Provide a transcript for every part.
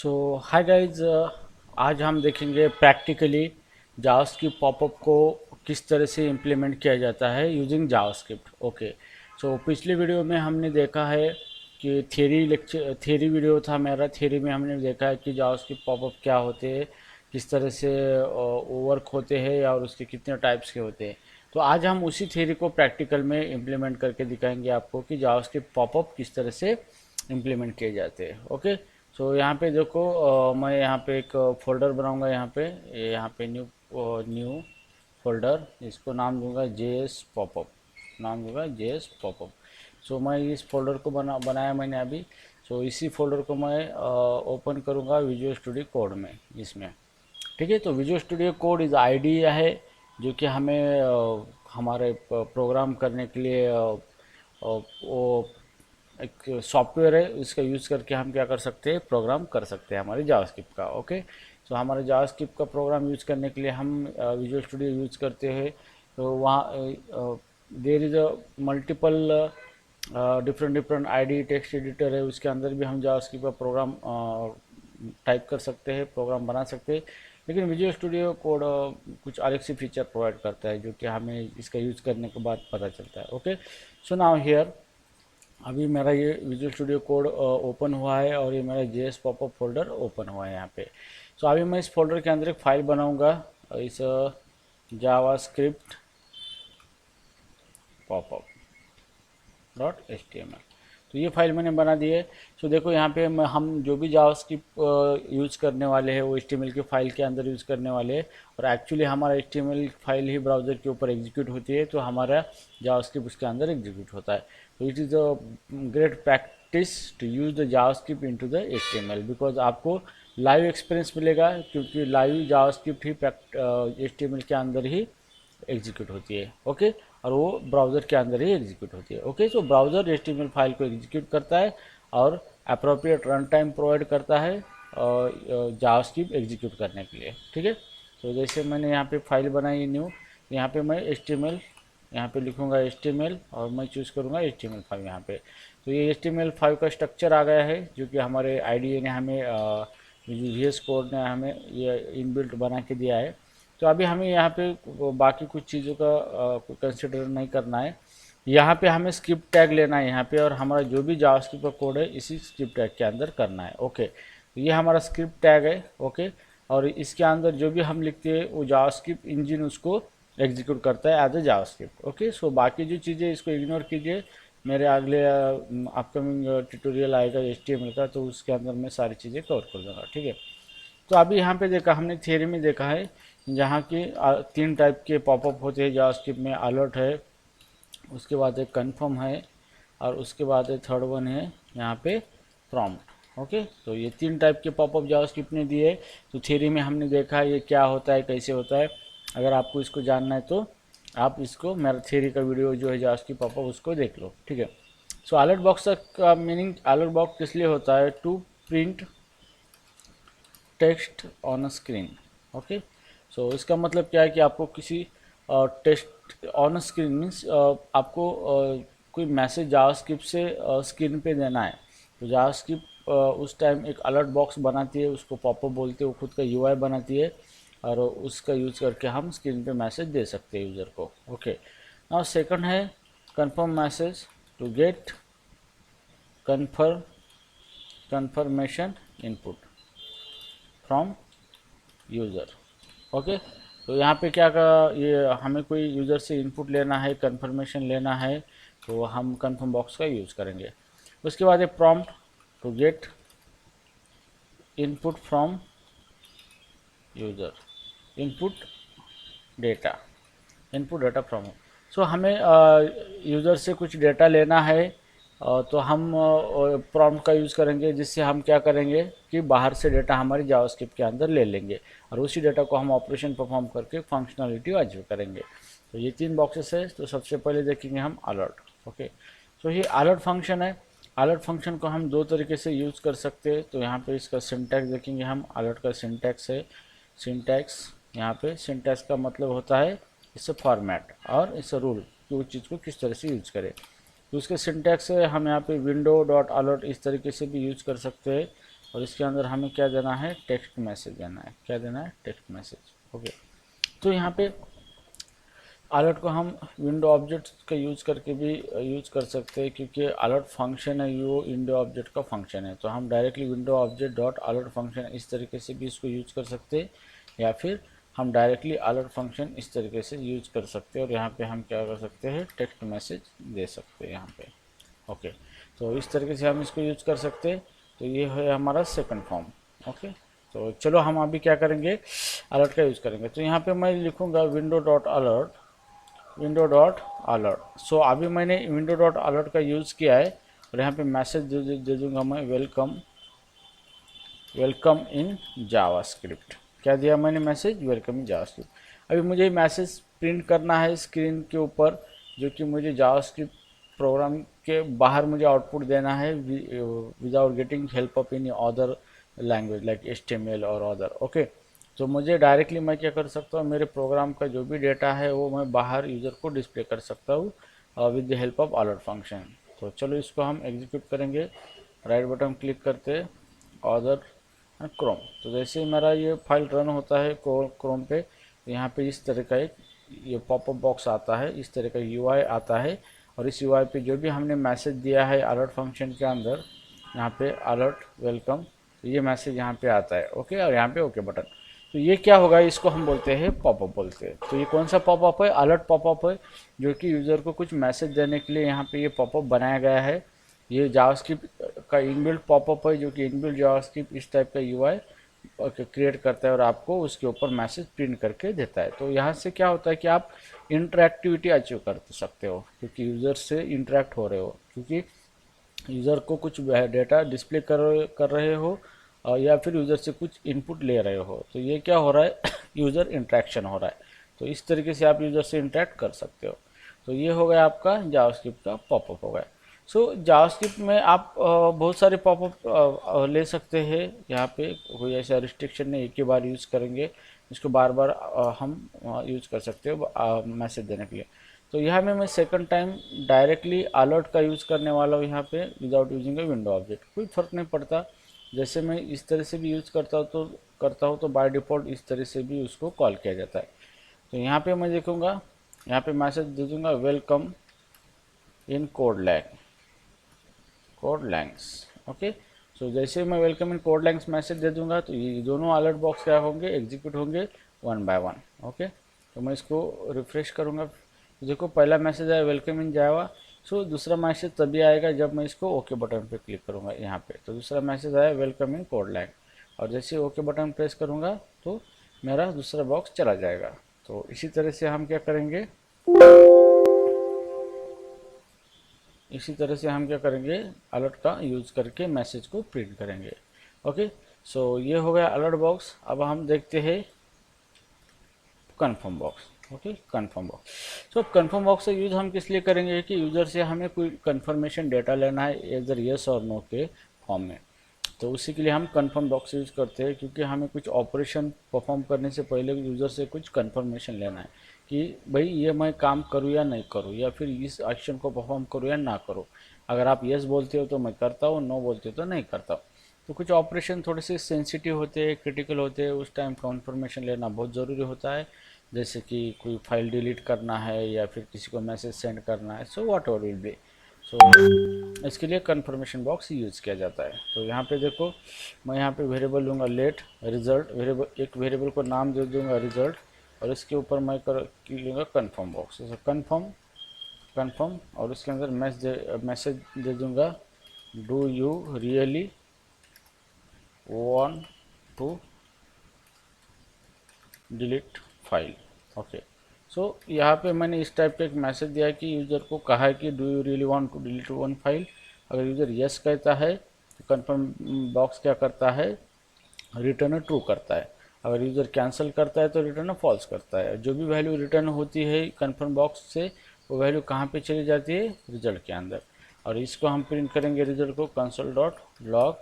सो hi guys, आज हम देखेंगे प्रैक्टिकली जावास्क्रिप्ट पॉपअप को किस तरह से इम्प्लीमेंट किया जाता है यूजिंग जावास्क्रिप्ट। ओके, सो पिछले वीडियो में हमने देखा है कि थ्योरी वीडियो था मेरा। थ्योरी में हमने देखा है कि जावास्क्रिप्ट पॉपअप क्या होते हैं, किस तरह से वर्क होते हैं और उसके कितने टाइप्स के होते हैं। तो आज हम उसी थ्योरी को प्रैक्टिकल में इम्प्लीमेंट करके दिखाएंगे आपको कि जावास्क्रिप्ट पॉपअप किस तरह से इम्प्लीमेंट किए जाते हैं। ओके, सो यहाँ पे देखो, मैं यहाँ पे एक फोल्डर बनाऊंगा। यहाँ पे न्यू फोल्डर, इसको नाम दूंगा जेएस पॉपअप। नाम दूंगा जेएस पॉपअप। सो मैं इस फोल्डर को बनाया मैंने अभी। सो इसी फोल्डर को मैं ओपन करूँगा विजुअल स्टूडियो कोड में इसमें। ठीक है, तो visual studio code is idea है जो कि हमें हमारे प्रोग्राम करने के लिए वो एक सॉफ्टवेयर है। इसका यूज़ करके हम क्या कर सकते हैं, प्रोग्राम कर सकते हैं हमारे जावास्क्रिप्ट का। ओके, सो हमारे जावास्क्रिप्ट का प्रोग्राम यूज़ करने के लिए हम विजुअल स्टूडियो यूज़ करते हैं। तो वहाँ there is a multiple different different ID text editor है, उसके अंदर भी हम जावास्क्रिप्ट का प्रोग्राम टाइप कर सकते हैं, प्रोग्राम बना सकते हैं। लेकिन विजुअल स्टूडियो कोड कुछ अलग सी फीचर प्रोवाइड करता है जो कि हमें इसका यूज़ करने के बाद पता चलता है। ओके, सो नाउ हियर अभी मेरा ये विजुअल स्टूडियो कोड ओपन हुआ है और ये मेरा जेएस पॉपअप फोल्डर ओपन हुआ है यहाँ पे। सो अभी मैं इस फोल्डर के अंदर एक फाइल बनाऊंगा, इस जावास्क्रिप्ट पॉपअप .html। तो ये फाइल मैंने बना दी है। सो देखो यहाँ पे हम जो भी जावास्क्रिप्ट यूज़ करने वाले हैं वो HTML की फाइल के अंदर यूज़ करने वाले हैं, और एक्चुअली हमारा HTML फाइल ही ब्राउज़र के ऊपर एग्जीक्यूट होती है, तो हमारा जावास्क्रिप्ट उसके अंदर एग्जीक्यूट होता है। तो it is a great practice to use the JavaScript into the HTML, because आपको लाइव एक्सपीरियंस मिलेगा, क्योंकि लाइव जावास्क्रिप्ट ही HTML के अंदर ही एग्जीक्यूट होती है। ओके, और वो ब्राउज़र के अंदर ही एग्जीक्यूट होती है। ओके, सो ब्राउज़र HTML फाइल को एग्जीक्यूट करता है और अप्रोप्रिएट रन टाइम प्रोवाइड करता है जावास्क्रिप्ट एग्जीक्यूट करने के लिए। ठीक है, तो जैसे मैंने यहाँ पे फाइल बनाई न्यू, यहाँ पे मैं HTML यहाँ पे लिखूँगा HTML और मैं चूज़ करूँगा HTML5 यहाँ पे। तो ये HTML5 का स्ट्रक्चर आ गया है जो कि हमारे IDE ने हमें VS कोड ने हमें ये इनबिल्ट बना के दिया है। तो अभी हमें यहाँ पे बाकी कुछ चीज़ों का कंसिडर नहीं करना है। यहाँ पे हमें स्क्रिप्ट टैग लेना है यहाँ पे, और हमारा जो भी जावास्क्रिप्ट का कोड है इसी स्क्रिप्ट टैग के अंदर करना है। ओके, तो ये हमारा स्क्रिप्ट टैग है। ओके, और इसके अंदर जो भी हम लिखते हैं वो जावास्क्रिप्ट इंजन उसको एग्जीक्यूट करता है एज ए जावास्क्रिप्ट। ओके, सो बाकी जो चीज़ें इसको इग्नोर कीजिए, मेरे अगले अपकमिंग ट्यूटोरियल आएगा HTML का, तो उसके अंदर मैं सारी चीज़ें कवर कर दूँगा। ठीक है, तो अभी यहाँ पे देखा हमने थियरी में देखा है जहाँ की 3 टाइप के पॉपअप होते हैं जावास्क्रिप्ट में। अलर्ट है, उसके बाद एक कन्फर्म है, और उसके बाद एक थर्ड वन है यहाँ पे प्रॉम्प्ट। ओके, तो ये 3 टाइप के पॉपअप जावास्क्रिप्ट ने दिए। तो थियरी में हमने देखा है ये क्या होता है, कैसे होता है। अगर आपको इसको जानना है तो आप इसको मेरा थियरी का वीडियो जो है जावास्क्रिप्ट पॉपअप उसको देख लो। ठीक है, सो अलर्ट बॉक्स का मीनिंग, अलर्ट बॉक्स किस लिए होता है, to print text on a screen. Okay, so इसका मतलब क्या है कि आपको किसी टेक्स्ट ऑन स्क्रीन मीन्स आपको कोई मैसेज जावास्क्रिप्ट से स्क्रीन पे देना है। तो जावास्क्रिप्ट उस टाइम एक अलर्ट बॉक्स बनाती है, उसको पॉपअप बोलते हैं, वो खुद का UI बनाती है, और उसका यूज़ करके हम स्क्रीन पे मैसेज दे सकते हैं यूज़र को। ओके, नाउ सेकंड है confirm message, to get confirmation input from user. Okay, तो यहाँ पे क्या का ये हमें कोई यूज़र से इनपुट लेना है, कंफर्मेशन लेना है, तो हम कंफर्म बॉक्स का यूज़ करेंगे। उसके बाद है prompt, to get input from user, input data, input data from. So हमें यूज़र से कुछ डेटा लेना है, तो हम प्रॉम्प्ट का यूज़ करेंगे, जिससे हम क्या करेंगे कि बाहर से डेटा हमारी जावास्क्रिप्ट के अंदर ले लेंगे, और उसी डेटा को हम ऑपरेशन परफॉर्म करके फंक्शनलिटी अचीव करेंगे। तो ये 3 बॉक्सेस है। तो सबसे पहले देखेंगे हम अलर्ट। ओके, तो ये अलर्ट फंक्शन है। अलर्ट फंक्शन को हम 2 तरीके से यूज़ कर सकते हैं। तो यहाँ पे इसका सिंटैक्स देखेंगे हम, अलर्ट का सिंटैक्स है। सिंटैक्स यहाँ पे सिंटैक्स का मतलब होता है इससे फॉर्मेट और इससे रूल कि उस चीज़ को किस तरह से यूज़ करें। तो उसके सिंटैक्स से हम यहाँ पे विंडो डॉट अलर्ट इस तरीके से भी यूज़ कर सकते हैं, और इसके अंदर हमें क्या देना है, टेक्स्ट मैसेज देना है। क्या देना है, टेक्स्ट मैसेज। ओके, तो यहाँ पे अलर्ट को हम विंडो ऑब्जेक्ट का यूज़ करके भी यूज़ कर सकते हैं, क्योंकि अलर्ट फंक्शन है वो विंडो ऑब्जेक्ट का फंक्शन है। तो हम directly window object dot alert function इस तरीके से भी इसको यूज़ कर सकते हैं, या फिर हम डायरेक्टली अलर्ट फंक्शन इस तरीके से यूज़ कर सकते हैं। और यहाँ पे हम क्या कर सकते हैं, टेक्स्ट मैसेज दे सकते हैं यहाँ पे। ओके, तो इस तरीके से हम इसको यूज़ कर सकते हैं। तो ये है हमारा सेकंड फॉर्म। ओके, तो चलो हम अभी क्या करेंगे, अलर्ट का यूज़ करेंगे। तो यहाँ पे मैं लिखूँगा window dot alert, window dot alert. So अभी मैंने विंडो डॉट अलर्ट का यूज़ किया है, और यहाँ पे मैसेज दे दूँगा मैं, वेलकम, वेलकम इन जावास्क्रिप्ट। क्या दिया मैंने मैसेज, वेलकम इन जावास्क्रिप्ट। अभी मुझे मैसेज प्रिंट करना है स्क्रीन के ऊपर, जो कि मुझे जावास्क्रिप्ट प्रोग्राम के बाहर मुझे आउटपुट देना है without getting help of in other language like HTML और अदर। ओके, तो मुझे डायरेक्टली मैं क्या कर सकता हूँ, मेरे प्रोग्राम का जो भी डेटा है वो मैं बाहर यूज़र को डिस्प्ले कर सकता हूँ with the help of alert function. तो चलो इसको हम एग्जीक्यूट करेंगे। राइट बटन क्लिक करते अदर क्रोम। तो जैसे ही मेरा ये फाइल रन होता है क्रोम पे, यहाँ पे इस तरह का एक ये पॉपअप बॉक्स आता है, इस तरह का UI आता है। और इस UI पे जो भी हमने मैसेज दिया है अलर्ट फंक्शन के अंदर, यहाँ पे अलर्ट वेलकम, तो ये मैसेज यहाँ पे आता है। ओके, और यहाँ पे ओके बटन। तो ये क्या होगा, इसको हम बोलते हैं पॉपअप बोलते हैं। तो ये कौन सा पॉपअप है, अलर्ट पॉपअप है, जो कि यूज़र को कुछ मैसेज देने के लिए यहाँ पे ये पॉपअप बनाया गया है। ये जावास्क्रिप्ट का इनबिल्ट पॉपअप है, जो कि इनबिल्ट जावास्क्रिप्ट इस टाइप का UI क्रिएट करता है और आपको उसके ऊपर मैसेज प्रिंट करके देता है। तो यहाँ से क्या होता है कि आप इंटरेक्टिविटी अचीव कर सकते हो, क्योंकि यूज़र से इंटरेक्ट हो रहे हो, क्योंकि यूज़र को कुछ डेटा डिस्प्ले कर रहे हो, या फिर यूज़र से कुछ इनपुट ले रहे हो। तो ये क्या हो रहा है, यूज़र इंटरेक्शन हो रहा है। तो इस तरीके से आप यूज़र से इंटरेक्ट कर सकते हो। तो ये हो गया आपका जावास्क्रिप्ट का पॉपअप हो गया। सो जावास्क्रिप्ट में आप बहुत सारे पॉपअप ले सकते हैं। यहाँ पे कोई ऐसा रिस्ट्रिक्शन नहीं, एक ही बार यूज़ करेंगे, इसको बार बार हम यूज़ कर सकते हो मैसेज देने के लिए। तो यहाँ में मैं सेकंड टाइम डायरेक्टली अलर्ट का यूज़ करने वाला हूँ यहाँ पे, without using a window object. कोई फ़र्क नहीं पड़ता, जैसे मैं इस तरह से भी यूज़ करता हूँ तो बाय डिफ़ॉल्ट इस तरह से भी उसको कॉल किया जाता है। तो यहाँ पे मैं देखूँगा, यहाँ पे मैसेज दे दूँगा वेलकम इन कोड लैंग्स। ओके, सो जैसे मैं वेलकम इन कोड लैंग्स मैसेज दे दूंगा, तो ये दोनों अलर्ट बॉक्स क्या होंगे, एग्जीक्यूट होंगे वन बाय वन। ओके, तो मैं इसको रिफ्रेश करूंगा, तो देखो पहला मैसेज आया वेलकम इन जावा। सो दूसरा मैसेज तभी आएगा जब मैं इसको ओके बटन पे क्लिक करूंगा यहाँ पे। तो दूसरा मैसेज आया वेलकम इन कोड लैंग, और जैसे ओके बटन प्रेस करूंगा तो मेरा दूसरा बॉक्स चला जाएगा। तो इसी तरह से हम क्या करेंगे, इसी तरह से हम क्या करेंगे, अलर्ट का यूज़ करके मैसेज को प्रिंट करेंगे। ओके, सो ये हो गया अलर्ट बॉक्स। अब हम देखते हैं confirm box. Okay, confirm box. So confirm box का यूज़ हम किस लिए करेंगे कि यूज़र से हमें कोई कन्फर्मेशन डेटा लेना है इधर येस और नो के फॉर्म में। तो उसी के लिए हम कन्फर्म बॉक्स यूज़ करते हैं, क्योंकि हमें कुछ ऑपरेशन परफॉर्म करने से पहले यूज़र से कुछ कन्फर्मेशन लेना है कि भाई ये मैं काम करूँ या नहीं करूँ, या फिर इस एक्शन को परफॉर्म करूँ या ना करूँ। अगर आप येस बोलते हो तो मैं करता हूँ, नो बोलते हो तो नहीं करता हूँ। तो कुछ ऑपरेशन थोड़े से सेंसिटिव होते हैं, क्रिटिकल होते हैं, उस टाइम कन्फर्मेशन लेना बहुत ज़रूरी होता है। जैसे कि कोई फाइल डिलीट करना है या फिर किसी को मैसेज सेंड करना है, so whatever will be. So इसके लिए कन्फर्मेशन बॉक्स यूज़ किया जाता है। तो यहाँ पे देखो, मैं यहाँ पे वेरिएबल लूँगा लेट रिजल्ट, वेरिएबल एक वेरिएबल को नाम दे दूँगा रिजल्ट, और इसके ऊपर मैं लूँगा कन्फर्म बॉक्स, जैसे कन्फर्म, और उसके अंदर मैसेज दे दूँगा do you really want to delete file. Okay, so यहाँ पे मैंने इस टाइप का एक मैसेज दिया कि यूज़र को कहा है कि do you really want to delete one file. अगर यूज़र यस कहता है तो कन्फर्म बॉक्स क्या करता है, रिटर्न ट्रू करता है। अगर यूज़र कैंसिल करता है तो रिटर्न फॉल्स करता है। जो भी वैल्यू रिटर्न होती है कन्फर्म बॉक्स से, वो वैल्यू कहाँ पे चली जाती है, रिजल्ट के अंदर। और इसको हम प्रिंट करेंगे रिजल्ट को कंसोल डॉट लॉग,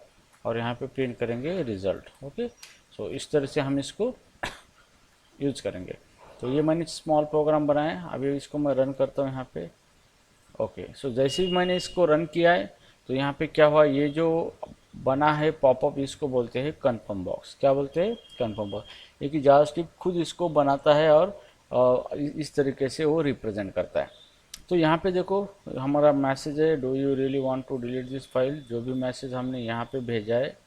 और यहाँ पे प्रिंट करेंगे रिजल्ट। ओके, सो इस तरह से हम इसको यूज़ करेंगे। तो ये मैंने स्मॉल प्रोग्राम बनाया है, अभी इसको मैं रन करता हूँ यहाँ पे। ओके, सो जैसे ही मैंने इसको रन किया है तो यहाँ पे क्या हुआ, ये जो बना है पॉपअप, इसको बोलते हैं कन्फर्म बॉक्स। क्या बोलते हैं? Confirm box. ये कि जावास्क्रिप्ट खुद इसको बनाता है और इस तरीके से वो रिप्रेजेंट करता है। तो यहाँ पे देखो हमारा मैसेज है, do you really want to delete this file. जो भी मैसेज हमने यहाँ पे भेजा है,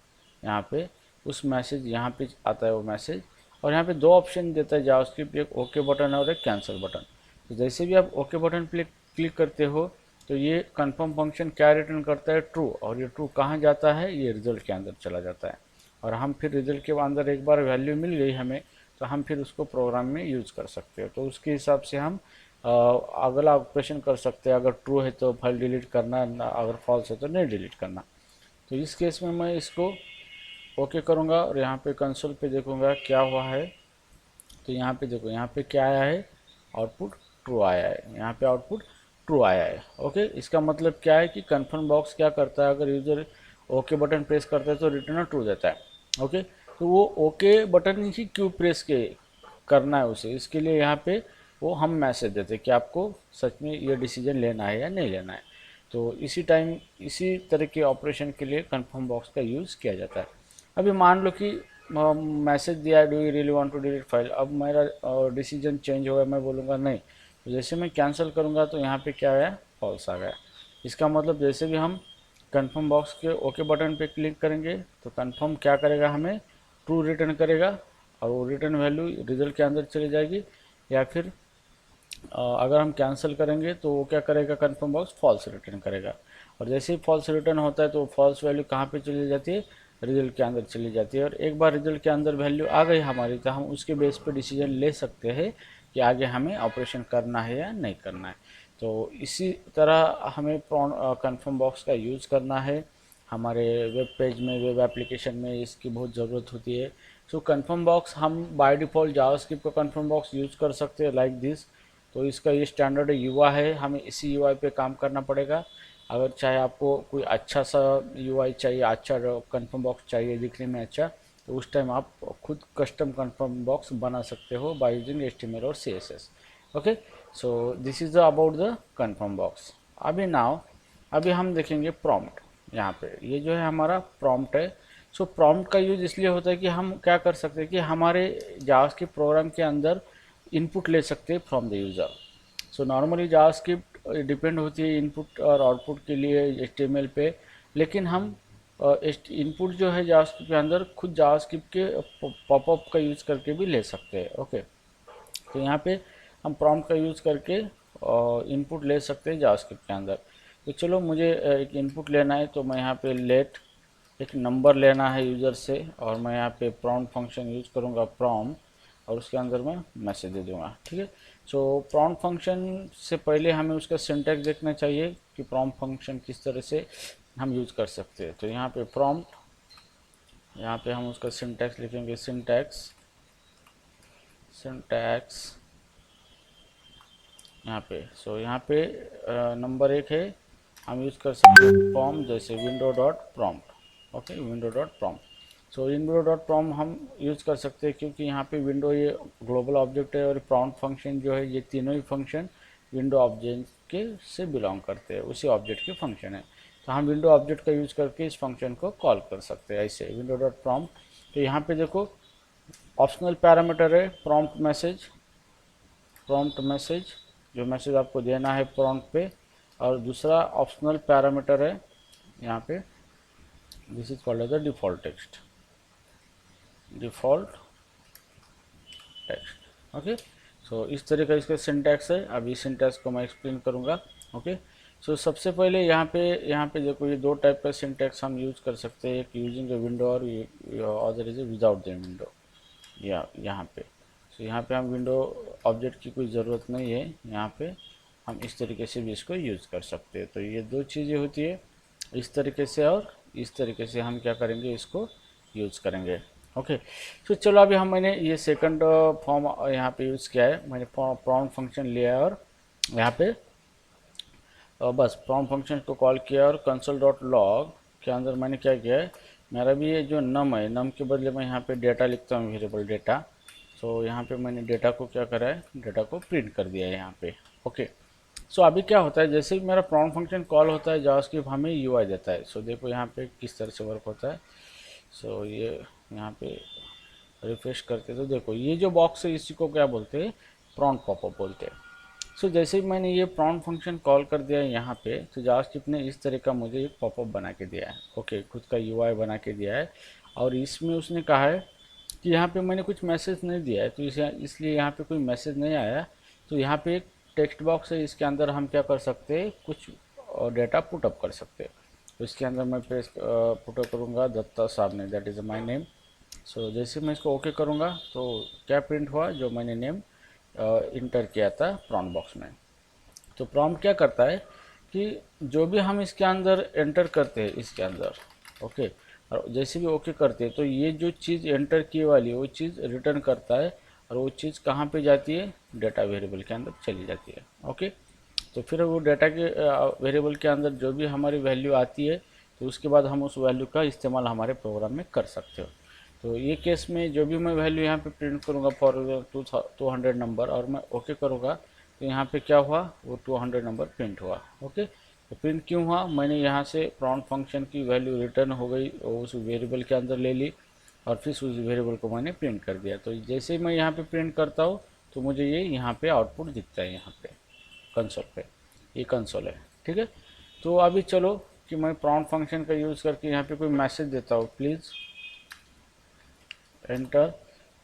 यहाँ पे उस मैसेज यहाँ पे आता है वो मैसेज। और यहाँ पे दो ऑप्शन देता है जावास्क्रिप्ट, एक ओके बटन और एक कैंसिल बटन। तो जैसे भी आप ओके बटन पे क्लिक करते हो तो ये कन्फर्म फंक्शन क्या रिटर्न करता है? ट्रू। और ये ट्रू कहाँ जाता है? ये रिजल्ट के अंदर चला जाता है। और हम फिर रिजल्ट के अंदर एक बार वैल्यू मिल गई हमें, तो हम फिर उसको प्रोग्राम में यूज़ कर सकते हो। तो उसके हिसाब से हम अगला ऑपरेशन कर सकते हैं। अगर ट्रू है तो फाइल डिलीट करना, अगर फॉल्स है तो नहीं डिलीट करना। तो इस केस में मैं इसको ओके करूँगा और यहाँ पे कंसोल पे देखूँगा क्या हुआ है। तो यहाँ पे देखो, यहाँ पे क्या आया है? आउटपुट ट्रू आया है। यहाँ पे आउटपुट ट्रू आया है। ओके, इसका मतलब क्या है कि कन्फर्म बॉक्स क्या करता है, अगर यूज़र ओके बटन प्रेस करता है तो रिटर्न ट्रू देता है। ओके, तो वो ओके बटन ही क्यों प्रेस के करना है उसे, इसके लिए यहाँ पे वो हम मैसेज देते हैं कि आपको सच में ये डिसीजन लेना है या नहीं लेना है। तो इसी टाइम इसी तरह के ऑपरेशन के लिए कन्फर्म बॉक्स का यूज़ किया जाता है। अभी मान लो कि मैसेज दिया है, do you really want to delete file. अब मेरा डिसीजन चेंज हो गया, मैं बोलूँगा नहीं। तो जैसे मैं कैंसिल करूँगा तो यहाँ पे क्या आया? फॉल्स आ गया। इसका मतलब जैसे भी हम कन्फर्म बॉक्स के ओके बटन पे क्लिक करेंगे तो कन्फर्म क्या करेगा? हमें ट्रू रिटर्न करेगा और वो रिटर्न वैल्यू रिजल्ट के अंदर चली जाएगी। या फिर अगर हम कैंसिल करेंगे तो वो क्या करेगा? कन्फर्म बॉक्स फॉल्स रिटर्न करेगा। और जैसे ही फॉल्स रिटर्न होता है तो फॉल्स वैल्यू कहाँ पे चली जाती है? रिजल्ट के अंदर चली जाती है। और एक बार रिजल्ट के अंदर वैल्यू आ गई हमारी तो हम उसके बेस पे डिसीजन ले सकते हैं कि आगे हमें ऑपरेशन करना है या नहीं करना है। तो इसी तरह हमें कन्फर्म बॉक्स का यूज़ करना है। हमारे वेब पेज में, वेब एप्लीकेशन में इसकी बहुत ज़रूरत होती है। सो कन्फर्म बॉक्स हम बाय डिफ़ॉल्ट जावास्क्रिप्ट का कन्फर्म बॉक्स यूज़ कर सकते हैं लाइक दिस। तो इसका ये स्टैंडर्ड यूआई है, हमें इसी यूआई पे काम करना पड़ेगा। अगर चाहे आपको कोई अच्छा सा यूआई चाहिए, अच्छा कन्फर्म बॉक्स चाहिए दिखने में अच्छा, तो उस टाइम आप खुद कस्टम कन्फर्म बॉक्स बना सकते हो बाय यूजिंग HTML और CSS। Okay, so this is about the confirm box. अभी हम देखेंगे प्रॉम्प्ट। यहाँ पे ये जो है हमारा प्रॉम्प्ट है। सो प्रॉम्प्ट का यूज इसलिए होता है कि हम क्या कर सकते हैं कि हमारे जावास्क्रिप्ट प्रोग्राम के अंदर इनपुट ले सकते हैं from the user. So normally JavaScript depend होती है इनपुट और आउटपुट के लिए HTML पे, लेकिन हम इनपुट जो है जावास्क्रिप्ट के अंदर खुद जावास्क्रिप्ट के पॉपअप का यूज़ करके भी ले सकते हैं। ओके, तो यहाँ पे हम प्रॉम्प्ट का यूज़ करके इनपुट ले सकते हैं जावास्क्रिप्ट के अंदर। तो चलो मुझे एक इनपुट लेना है, तो मैं यहाँ पे लेट एक नंबर लेना है यूज़र से, और मैं यहाँ पे प्रॉम्प्ट फंक्शन यूज़ करूँगा प्रॉम्प्ट, और उसके अंदर मैं मैसेज दे दूँगा। ठीक है, सो प्रॉम्प्ट फंक्शन से पहले हमें उसका सिंटैक्स देखना चाहिए कि प्रॉम्प्ट फंक्शन किस तरह से हम यूज़ कर सकते हैं। तो यहाँ पे प्रॉम्प्ट, यहाँ पे हम उसका सिंटैक्स लिखेंगे, सिंटैक्स यहाँ पे। सो यहाँ पे नंबर 1 है, हम यूज़ कर सकते हैं प्रॉम्प्ट, जैसे window dot prompt. Okay, window dot prompt. So window dot prompt हम यूज़ कर सकते हैं क्योंकि यहाँ पे विंडो ये ग्लोबल ऑब्जेक्ट है और प्रॉम्प्ट फंक्शन जो है, ये तीनों ही फंक्शन विंडो ऑब्जेक्ट के से बिलोंग करते हैं, उसी ऑब्जेक्ट के फंक्शन है। तो हम विंडो ऑब्जेक्ट का यूज़ करके इस फंक्शन को कॉल कर सकते हैं ऐसे, विंडो डॉट प्रॉम्प्ट। तो यहाँ पे देखो ऑप्शनल पैरामीटर है प्रॉम्प्ट मैसेज, जो मैसेज आपको देना है प्रॉम्प्ट पे। और दूसरा ऑप्शनल पैरामीटर है यहाँ पे, this is called as the default text. Okay, so इस तरह का इसका सिंटैक्स है। अभी सिंटैक्स को मैं एक्सप्लेन करूँगा। ओके, सो सबसे पहले यहाँ पे देखो, ये दो टाइप का सिंटैक्स हम यूज़ कर सकते हैं, एक यूजिंग द विंडो और other is without the window. यहाँ पे यहाँ पे हम विंडो ऑब्जेक्ट की कोई ज़रूरत नहीं है, यहाँ पे हम इस तरीके से भी इसको यूज़ कर सकते हैं। तो ये दो चीज़ें होती है, इस तरीके से और इस तरीके से हम क्या करेंगे, इसको यूज़ करेंगे। ओके, तो चलो अभी मैंने ये सेकंड फॉर्म यहाँ पे यूज़ किया है, मैंने प्रॉम्प्ट फंक्शन लिया है और यहाँ पे बस प्रॉम्प्ट फंक्शन को कॉल किया और कंसोल डॉट लॉग के अंदर मैंने क्या किया है, मेरा भी ये जो नम है, नम के बदले मैं यहाँ पे डेटा लिखता हूँ, वेरिएबल डेटा। सो यहाँ पे मैंने डेटा को क्या करा है, डेटा को प्रिंट कर दिया है यहाँ पे। ओके, सो अभी क्या होता है, जैसे ही मेरा प्रॉम्प्ट फंक्शन कॉल होता है जावास्क्रिप्ट हमें यूआई देता है। सो देखो यहाँ पे किस तरह से वर्क होता है। सो ये यहाँ पे रिफ्रेश करते तो देखो ये जो बॉक्स है इसी को क्या बोलते हैं, प्रॉम्प्ट पॉपअप बोलते हैं। सो जैसे ही मैंने ये प्रॉम्प्ट फंक्शन कॉल कर दिया है यहाँ पे, तो जावास्क्रिप्ट ने इस तरह का मुझे एक पॉपअप बना के दिया है। ओके, खुद का यूआई बना के दिया है, और इसमें उसने कहा है कि यहाँ पे मैंने कुछ मैसेज नहीं दिया है, तो इसलिए यहाँ पे कोई मैसेज नहीं आया। तो यहाँ पे एक टेक्स्ट बॉक्स है, इसके अंदर हम क्या कर सकते हैं, कुछ डेटा पुटअप कर सकते हैं। तो इसके अंदर मैं पेस्ट पुटअप करूँगा दत्ता सामने, दैट इज़ माई नेम। सो जैसे मैं इसको ओके करूँगा तो क्या प्रिंट हुआ, जो मैंने नेम इंटर किया था प्रॉम्प्ट बॉक्स में। तो प्रॉम्प्ट क्या करता है कि जो भी हम इसके अंदर एंटर करते हैं इसके अंदर, ओके, और जैसे भी ओके करते हैं तो ये जो चीज़ एंटर की वाली है वो चीज़ रिटर्न करता है, और वो चीज़ कहाँ पे जाती है, डेटा वेरिएबल के अंदर चली जाती है। ओके, तो फिर वो डेटा के वेरिएबल के अंदर जो भी हमारी वैल्यू आती है, तो उसके बाद हम उस वैल्यू का इस्तेमाल हमारे प्रोग्राम में कर सकते हो। तो ये केस में जो भी मैं वैल्यू यहाँ पे प्रिंट करूँगा, फॉर 200 नंबर, और मैं ओके करूँगा तो यहाँ पे क्या हुआ, वो 200 नंबर प्रिंट हुआ। ओके, तो प्रिंट क्यों हुआ, मैंने यहाँ से प्रॉम्प्ट फंक्शन की वैल्यू रिटर्न हो गई, उस वेरिएबल के अंदर ले ली, और फिर उस वेरिएबल को मैंने प्रिंट कर दिया। तो जैसे ही मैं यहाँ पे प्रिंट करता हूँ तो मुझे ये यहाँ पे आउटपुट दिखता है, यहाँ पे कंसोल पे, ये कंसोल है। ठीक है, तो अभी चलो कि मैं प्रॉम्प्ट फंक्शन का यूज़ करके यहाँ पे कोई मैसेज देता हूँ, प्लीज़ एंटर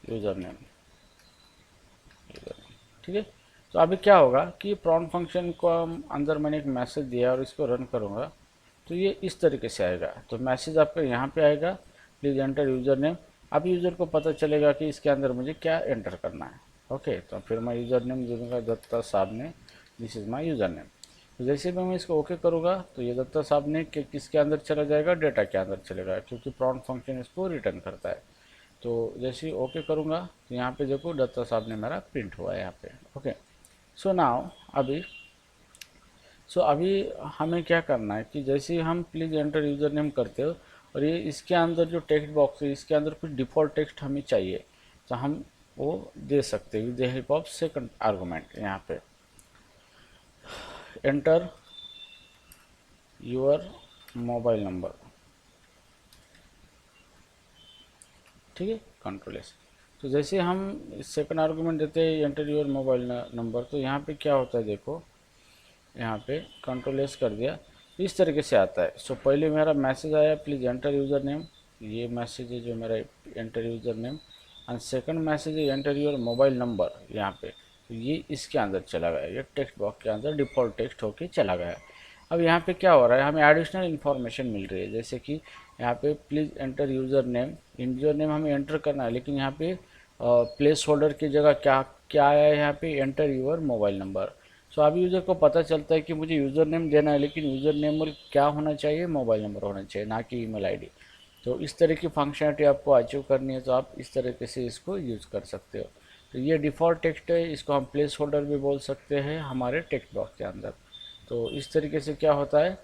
यूज़र नेम। ठीक है, तो अभी क्या होगा कि प्रॉम्प्ट फंक्शन को हम अंदर मैंने एक मैसेज दिया और इसको रन करूँगा तो ये इस तरीके से आएगा। तो मैसेज आपका यहाँ पे आएगा, प्लीज़ एंटर यूज़र नेम। अब यूज़र को पता चलेगा कि इसके अंदर मुझे क्या एंटर करना है। ओके, तो फिर मैं यूज़र नेम दे दूँगा दत्ता साहब ने, this is my user name. तो जैसे भी मैं इसको ओके करूँगा तो ये दत्ता साहब ने किसके अंदर चला जाएगा, डेटा के अंदर चलेगा, क्योंकि प्रॉम्प्ट फंक्शन इसको रिटर्न करता है। तो जैसे ही ओके करूँगा तो यहाँ पे देखो दत्ता साहब ने मेरा प्रिंट हुआ है यहाँ पे। ओके, सो नाउ अभी हमें क्या करना है कि जैसे ही हम प्लीज़ एंटर यूज़र नेम करते हो और ये इसके अंदर जो टेक्स्ट बॉक्स है इसके अंदर कुछ डिफ़ॉल्ट टेक्स्ट हमें चाहिए, तो हम वो दे सकते हैं with the help of second argument. यहाँ पे एंटर योर मोबाइल नंबर, ठीक है, कंट्रोल एस। तो जैसे हम सेकंड आर्गुमेंट देते हैं एंटर योर मोबाइल नंबर, तो यहाँ पे क्या होता है देखो, यहाँ पे कंट्रोल एस कर दिया, इस तरीके से आता है। सो पहले मेरा मैसेज आया प्लीज़ एंटर यूज़र नेम, ये मैसेज है जो मेरा enter user name, and second message है एंटर योर मोबाइल नंबर यहाँ पे, तो ये इसके अंदर चला गया, ये टेक्स्ट बॉक्स के अंदर डिफ़ॉल्ट टेक्स्ट होके चला गया। अब यहाँ पे क्या हो रहा है, हमें एडिशनल इन्फॉर्मेशन मिल रही है, जैसे कि यहाँ पे please enter user name, user name हमें एंटर करना है, लेकिन यहाँ पे प्लेस होल्डर की जगह क्या क्या आया है, यहाँ पे एंटर योर मोबाइल नंबर। सो अभी यूज़र को पता चलता है कि मुझे यूज़र नेम देना है, लेकिन यूज़र नेम और क्या होना चाहिए, मोबाइल नंबर होना चाहिए, ना कि ईमेल आईडी। तो इस तरह की फंक्शनलिटी आपको अचीव करनी है तो आप इस तरीके से इसको यूज़ कर सकते हो। तो ये डिफ़ॉल्ट टेक्स्ट है, इसको हम प्लेस होल्डर भी बोल सकते हैं हमारे टेक्स्ट बॉक्स के अंदर। तो इस तरीके से क्या होता है,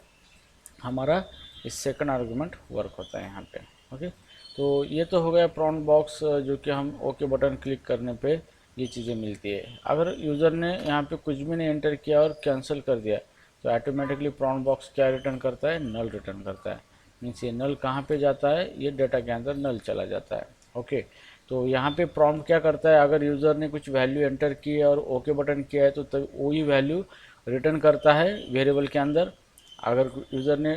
हमारा इस सेकंड आर्गुमेंट वर्क होता है यहाँ पे। ओके, तो ये तो हो गया प्रॉम्प्ट बॉक्स, जो कि हम ओके बटन क्लिक करने पे ये चीज़ें मिलती है। अगर यूज़र ने यहाँ पे कुछ भी नहीं एंटर किया और कैंसिल कर दिया तो ऑटोमेटिकली प्रॉम्प्ट बॉक्स क्या रिटर्न करता है, नल रिटर्न करता है। मीन्स ये नल कहाँ पे जाता है, ये डेटा के अंदर नल चला जाता है। ओके, तो यहाँ पे प्रॉम्प्ट क्या करता है, अगर यूज़र ने कुछ वैल्यू एंटर की है और ओके बटन किया है तो तब वही वैल्यू रिटर्न करता है वेरिएबल के अंदर। अगर यूज़र ने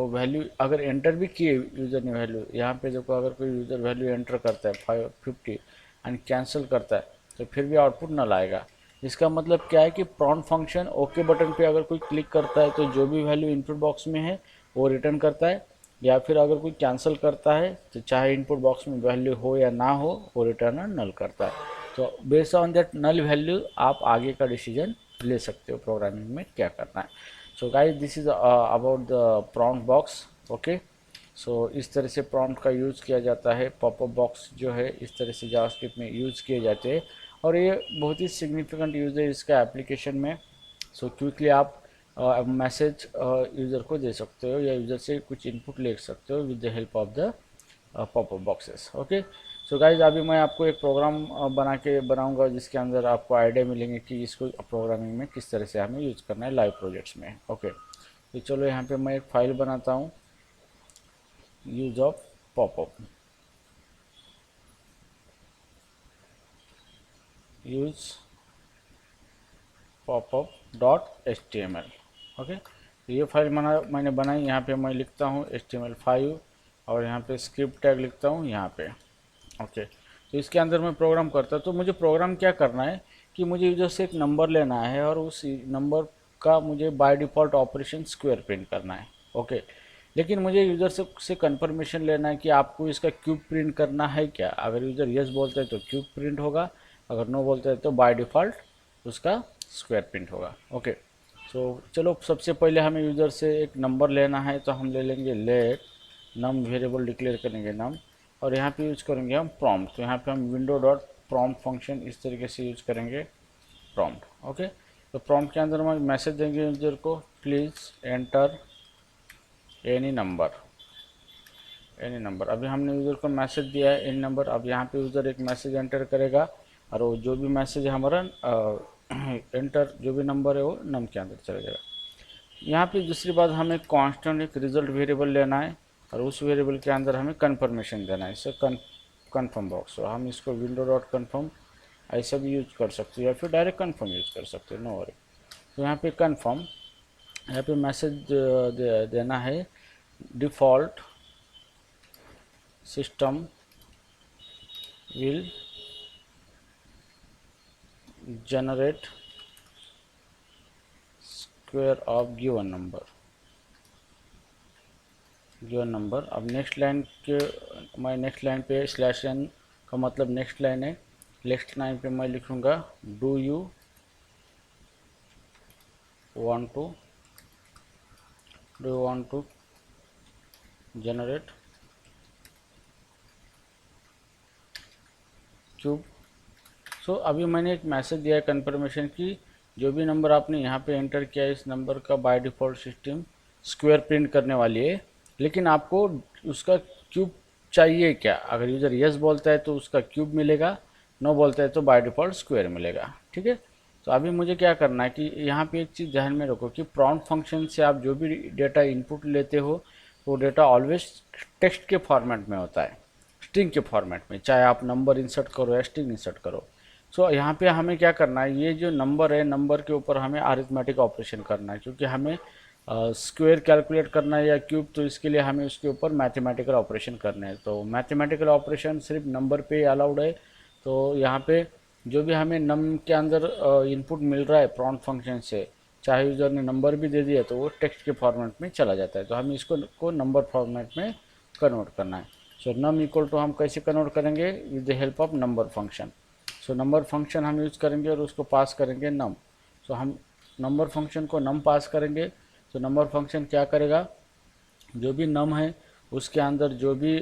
वैल्यू अगर एंटर भी किए यूज़र ने वैल्यू, यहाँ पे देखो अगर कोई यूज़र वैल्यू एंटर करता है 550 एंड कैंसिल करता है तो फिर भी आउटपुट नल आएगा। इसका मतलब क्या है कि प्रॉम्प्ट फंक्शन ओके बटन पे अगर कोई क्लिक करता है तो जो भी वैल्यू इनपुट बॉक्स में है वो रिटर्न करता है, या फिर अगर कोई कैंसिल करता है तो चाहे इनपुट बॉक्स में वैल्यू हो या ना हो वो रिटर्न नल करता है। तो based on that null value आप आगे का डिसीजन ले सकते हो प्रोग्रामिंग में क्या करना है। So guys, this is about the prompt box. Okay, so इस तरह से प्रॉम्प्ट का यूज़ किया जाता है। पॉपअप बॉक्स जो है इस तरह से जावास्क्रिप्ट में यूज़ किए जाते हैं और ये बहुत ही सिग्निफिकेंट यूज़ है इसका एप्लीकेशन में। सो क्विकली आप मैसेज यूज़र को दे सकते हो या यूज़र से कुछ इनपुट ले सकते हो with the help of the popup boxes. Okay, so guys अभी मैं आपको एक प्रोग्राम बनाऊंगा जिसके अंदर आपको आइडिया मिलेंगे कि इसको प्रोग्रामिंग में किस तरह से हमें यूज़ करना है लाइव प्रोजेक्ट्स में। ओके, तो चलो यहाँ पे मैं एक फाइल बनाता हूँ, use of popup, use pop-up.html। Okay, तो ये फाइल मैंने बनाई। यहाँ पे मैं लिखता हूँ HTML5 और यहाँ पे स्क्रिप्ट टैग लिखता हूँ यहाँ पे। ओके, तो इसके अंदर मैं प्रोग्राम करता हूँ। तो मुझे प्रोग्राम क्या करना है कि मुझे यूजर से एक नंबर लेना है और उस नंबर का मुझे by default operation square print करना है। ओके, लेकिन मुझे यूज़र से कंफर्मेशन लेना है कि आपको इसका क्यूब प्रिंट करना है क्या। अगर यूज़र यस बोलते हैं तो क्यूब प्रिंट होगा, अगर नो बोलते हैं तो बाय डिफ़ॉल्ट उसका स्क्वायर प्रिंट होगा। ओके, तो चलो सबसे पहले हमें यूज़र से एक नंबर लेना है, तो हम ले लेंगे लेट नम, वेरिएबल डिक्लेयर करेंगे नम, और यहाँ पे यूज करेंगे हम प्रॉम्प्ट। तो यहाँ पे हम विंडो डॉट प्रॉम्प्ट फंक्शन इस तरीके से यूज करेंगे प्रॉम्प्ट। ओके, तो प्रॉम्प्ट के अंदर हम मैसेज देंगे यूजर को, please enter any number, any number. अभी हमने यूज़र को मैसेज दिया है एनी नंबर। अब यहाँ पे यूज़र एक मैसेज एंटर करेगा और वो जो भी मैसेज हमारा एंटर जो भी नंबर है वो नम के अंदर चला जाएगा। यहाँ पे दूसरी बात, हमें कांस्टेंट एक रिजल्ट वेरिएबल लेना है और उस वेरिएबल के अंदर हमें कन्फर्मेशन देना है, इसे कन्फर्म बॉक्स। तो हम इसको विंडो डॉट कन्फर्म ऐसा भी यूज कर सकते हो या फिर डायरेक्ट कन्फर्म यूज कर सकते हो, नो वरी। तो यहाँ पे कन्फर्म, यहाँ पे मैसेज देना है default system will generate square of given number, given number. अब नेक्स्ट लाइन के मैं नेक्स्ट लाइन पे स्लैश एन का मतलब नेक्स्ट लाइन है। नेक्स्ट लाइन पे मैं लिखूँगा do you want to generate cube. So अभी मैंने एक मैसेज दिया है कन्फर्मेशन की जो भी नंबर आपने यहाँ पे एंटर किया है इस नंबर का by default system square print करने वाली है, लेकिन आपको उसका क्यूब चाहिए क्या। अगर यूज़र यस बोलता है तो उसका क्यूब मिलेगा, नो बोलता है तो बाय डिफ़ॉल्ट स्क्वायर मिलेगा। ठीक है, तो अभी मुझे क्या करना है कि यहाँ पे एक चीज़ ध्यान में रखो कि प्रॉम्प्ट फंक्शन से आप जो भी डेटा इनपुट लेते हो वो डेटा ऑलवेज टेक्स्ट के फॉर्मेट में होता है, स्ट्रिंग के फॉर्मेट में, चाहे आप नंबर इंसर्ट करो या स्ट्रिंग इंसर्ट करो। सो यहाँ पे हमें क्या करना है, ये जो नंबर है नंबर के ऊपर हमें अरिथमेटिक ऑपरेशन करना है, क्योंकि हमें स्क्वायर कैलकुलेट करना है या क्यूब, तो इसके लिए हमें उसके ऊपर मैथमेटिकल ऑपरेशन करने हैं। तो मैथमेटिकल ऑपरेशन सिर्फ नंबर पे अलाउड है। तो यहाँ पे जो भी हमें नम के अंदर इनपुट मिल रहा है प्रॉम्प्ट फंक्शन से, चाहे यूज़र ने नंबर भी दे दिया तो वो टेक्स्ट के फॉर्मेट में चला जाता है। तो हमें इसको नंबर फॉर्मेट में कन्वर्ट करना है। सो नम इक्वल टू हम कैसे कन्वर्ट करेंगे, with the help of number function. So number function हम यूज़ करेंगे और उसको पास करेंगे नम। सो हम नंबर फंक्शन को नम पास करेंगे। तो नंबर फंक्शन क्या करेगा, जो भी नम है उसके अंदर जो भी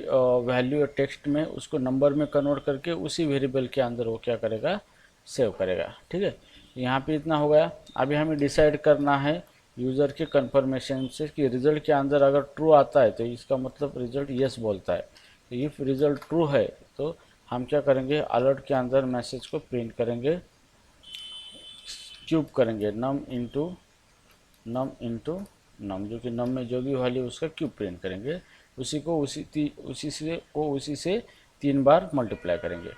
वैल्यू टेक्स्ट में उसको नंबर में कन्वर्ट करके उसी वेरिएबल के अंदर वो क्या करेगा, सेव करेगा। ठीक है, यहाँ पे इतना हो गया। अभी हमें डिसाइड करना है यूज़र के कंफर्मेशन से कि रिज़ल्ट के अंदर अगर ट्रू आता है तो इसका मतलब रिज़ल्ट यस बोलता है। तो इफ़ रिज़ल्ट ट्रू है तो हम क्या करेंगे, अलर्ट के अंदर मैसेज को प्रिंट करेंगे, क्यूब करेंगे नम इंटू नम, जो कि नम में जो भी वैल्यू उसका क्यूब प्रिंट करेंगे, उसी से 3 बार मल्टीप्लाई करेंगे।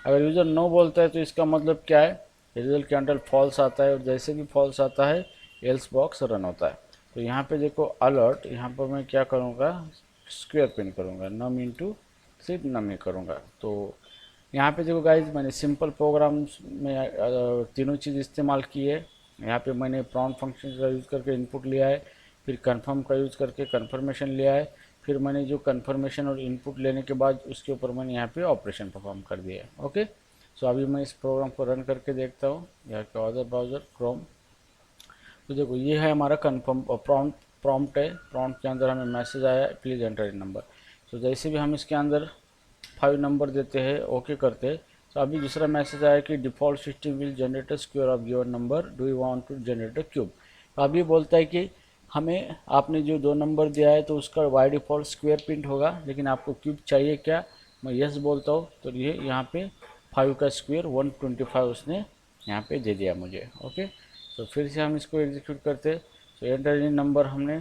अगर यूज़र नो बोलता है तो इसका मतलब क्या है, रिजल्ट के अंदर फॉल्स आता है, और जैसे भी फॉल्स आता है एल्स बॉक्स रन होता है। तो यहाँ पे देखो अलर्ट, यहाँ पर मैं क्या करूँगा, स्क्वायर प्रिंट करूँगा, नम इंटू सिर्फ नम ही करूँगा। तो यहाँ पे देखो गाइज मैंने सिंपल प्रोग्राम्स में तीनों चीज़ इस्तेमाल की है। यहाँ पे मैंने प्रॉम्प्ट फंक्शन का यूज़ करके इनपुट लिया है, फिर कन्फर्म का यूज़ करके कन्फर्मेशन लिया है, फिर मैंने जो कन्फर्मेशन और इनपुट लेने के बाद उसके ऊपर मैंने यहाँ पे ऑपरेशन परफॉर्म कर दिया है। ओके, सो अभी मैं इस प्रोग्राम को रन करके देखता हूँ, यहाँ का अदर ब्राउज़र क्रोम। तो देखो ये है हमारा कन्फर्म प्रॉम्प्ट है। प्रॉम्प्ट के अंदर हमें मैसेज आया प्लीज़ एंटर इन नंबर। तो जैसे भी हम इसके अंदर 5 नंबर देते हैं, ओके करते हैं, तो अभी दूसरा मैसेज आया कि default system will generate a square of given number, do you want to generate a cube. तो अभी बोलता है कि हमें आपने जो 2 नंबर दिया है तो उसका बाय डिफ़ॉल्ट स्क्वायर प्रिंट होगा, लेकिन आपको क्यूब चाहिए क्या। मैं यस बोलता हूँ तो ये यहाँ पे 5 का स्क्वायर 125 उसने यहाँ पे दे दिया मुझे। ओके, तो फिर से हम इसको एग्जीक्यूट करते। तो एंटर इन नंबर हमने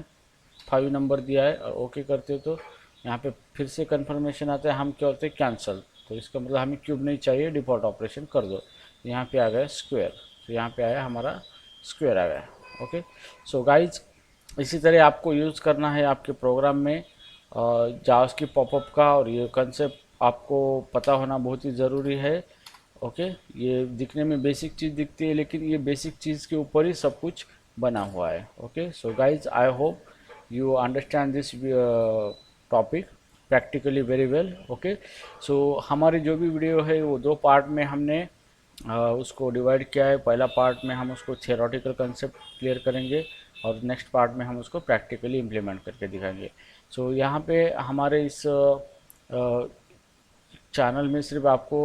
5 नंबर दिया है और ओके करते तो यहाँ पे फिर से कन्फर्मेशन आता है, हम क्या होते हैं कैंसिल। तो इसका मतलब हमें क्यूब नहीं चाहिए, डिफ़ॉल्ट ऑपरेशन कर दो। तो यहाँ पे आ गया स्क्वायर, तो यहाँ पे आया हमारा स्क्वायर आ गया। ओके, सो गाइज इसी तरह आपको यूज़ करना है आपके प्रोग्राम में जावास्क्रिप्ट पॉपअप का, और ये कंसेप्ट आपको पता होना बहुत ही ज़रूरी है। ओके, ये दिखने में बेसिक चीज़ दिखती है लेकिन ये बेसिक चीज़ के ऊपर ही सब कुछ बना हुआ है। Okay, so guys I hope you understand this topic practically very well. Okay, so हमारी जो भी वीडियो है वो 2 पार्ट में हमने उसको डिवाइड किया है। पहला पार्ट में हम उसको थियोरेटिकल कंसेप्ट क्लियर करेंगे और नेक्स्ट पार्ट में हम उसको प्रैक्टिकली इम्प्लीमेंट करके दिखाएंगे। सो यहाँ पे हमारे इस चैनल में सिर्फ आपको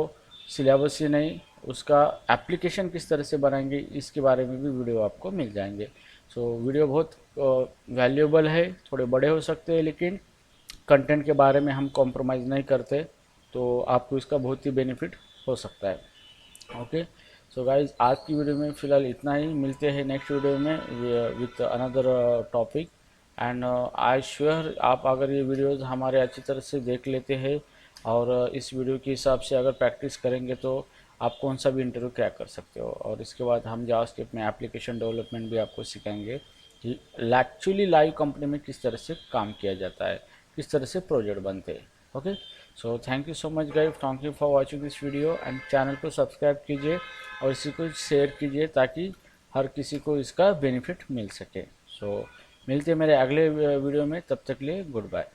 सिलेबस ही नहीं, उसका एप्लीकेशन किस तरह से बनाएंगे इसके बारे में भी वीडियो आपको मिल जाएंगे। सो वीडियो बहुत वैल्यूएबल है, थोड़े बड़े हो सकते हैं लेकिन कंटेंट के बारे में हम कॉम्प्रोमाइज़ नहीं करते, तो आपको इसका बहुत ही बेनिफिट हो सकता है। ओके, सो गाइज आज की वीडियो में फ़िलहाल इतना ही, मिलते हैं नेक्स्ट वीडियो में with another topic. And I sure आप अगर ये वीडियोस हमारे अच्छी तरह से देख लेते हैं और इस वीडियो के हिसाब से अगर प्रैक्टिस करेंगे तो आप कौन सा भी इंटरव्यू क्रैक कर सकते हो। और इसके बाद हम जावास्क्रिप्ट में एप्लीकेशन डेवलपमेंट भी आपको सिखाएंगे कि एक्चुअली लाइव कंपनी में किस तरह से काम किया जाता है, किस तरह से प्रोजेक्ट बनते हैं। Okay, so thank you so much guys, thank you for watching this video and channel को सब्सक्राइब कीजिए और इसी को शेयर कीजिए ताकि हर किसी को इसका बेनिफिट मिल सके। सो मिलते हैं मेरे अगले वीडियो में, तब तक लिए गुड बाय।